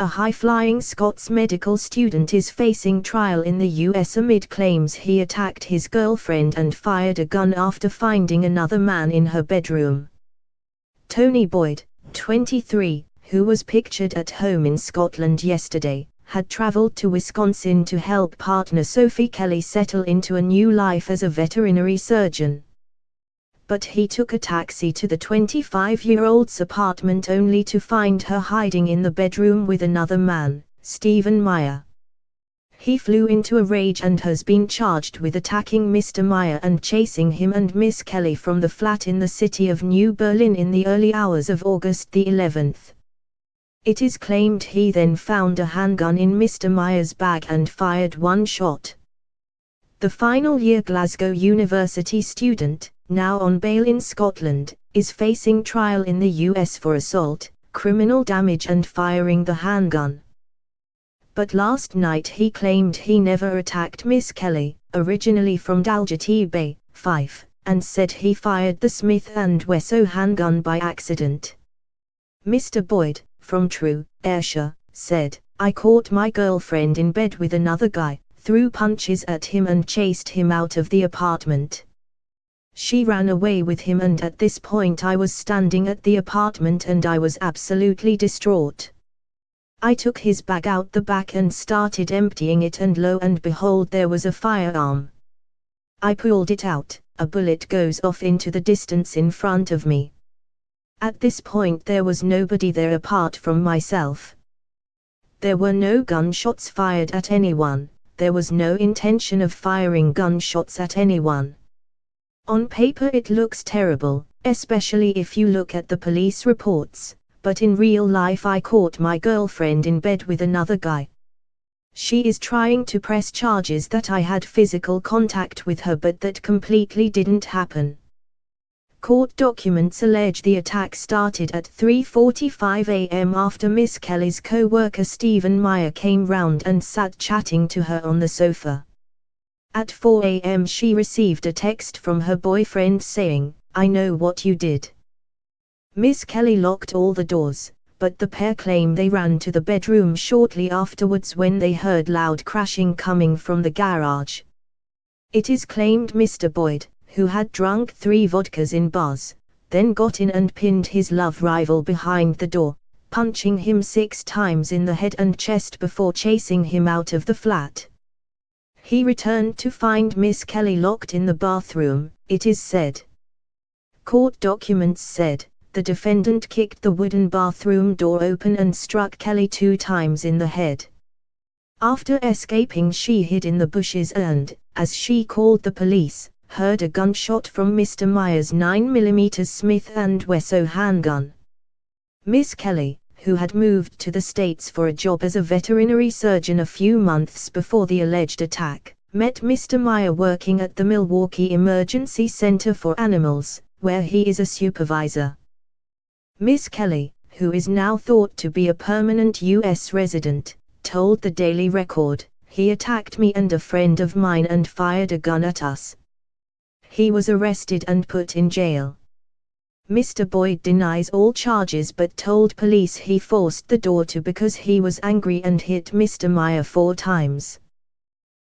A high-flying Scots medical student is facing trial in the US amid claims he attacked his girlfriend and fired a gun after finding another man in her bedroom. Tony Boyd, 23, who was pictured at home in Scotland yesterday, had travelled to Wisconsin to help partner Sophie Kelly settle into a new life as a veterinary surgeon. But he took a taxi to the 25-year-old's apartment only to find her hiding in the bedroom with another man, Stephen Meyer. He flew into a rage and has been charged with attacking Mr. Meyer and chasing him and Miss Kelly from the flat in the city of New Berlin in the early hours of August the 11th. It is claimed he then found a handgun in Mr. Meyer's bag and fired one shot. The final-year Glasgow University student, now on bail in Scotland, is facing trial in the US for assault, criminal damage and firing the handgun. But last night he claimed he never attacked Miss Kelly, originally from Dalgety Bay, Fife, and said he fired the Smith & Wesson handgun by accident. Mr. Boyd, from True, Ayrshire, said, "I caught my girlfriend in bed with another guy, threw punches at him and chased him out of the apartment. She ran away with him and at this point I was standing at the apartment and I was absolutely distraught. I took his bag out the back and started emptying it and lo and behold there was a firearm. I pulled it out, a bullet goes off into the distance in front of me. At this point there was nobody there apart from myself. There were no gunshots fired at anyone, there was no intention of firing gunshots at anyone. On paper it looks terrible, especially if you look at the police reports, but in real life I caught my girlfriend in bed with another guy. She is trying to press charges that I had physical contact with her but that completely didn't happen." Court documents allege the attack started at 3:45 a.m. after Miss Kelly's co-worker Stephen Meyer came round and sat chatting to her on the sofa. At 4 a.m. she received a text from her boyfriend saying, "I know what you did." Miss Kelly locked all the doors, but the pair claim they ran to the bedroom shortly afterwards when they heard loud crashing coming from the garage. It is claimed Mr. Boyd, who had drunk 3 vodkas in bars, then got in and pinned his love rival behind the door, punching him 6 times in the head and chest before chasing him out of the flat. He returned to find Miss Kelly locked in the bathroom, it is said. Court documents said, the defendant kicked the wooden bathroom door open and struck Kelly 2 times in the head. After escaping she hid in the bushes and, as she called the police, heard a gunshot from Mr. Meyer's 9mm Smith & Wesson handgun. Miss Kelly, who had moved to the States for a job as a veterinary surgeon a few months before the alleged attack, met Mr. Meyer working at the Milwaukee Emergency Center for Animals, where he is a supervisor. Miss Kelly, who is now thought to be a permanent U.S. resident, told the Daily Record, "He attacked me and a friend of mine and fired a gun at us. He was arrested and put in jail." Mr. Boyd denies all charges but told police he forced the door to because he was angry and hit Mr. Meyer 4 times.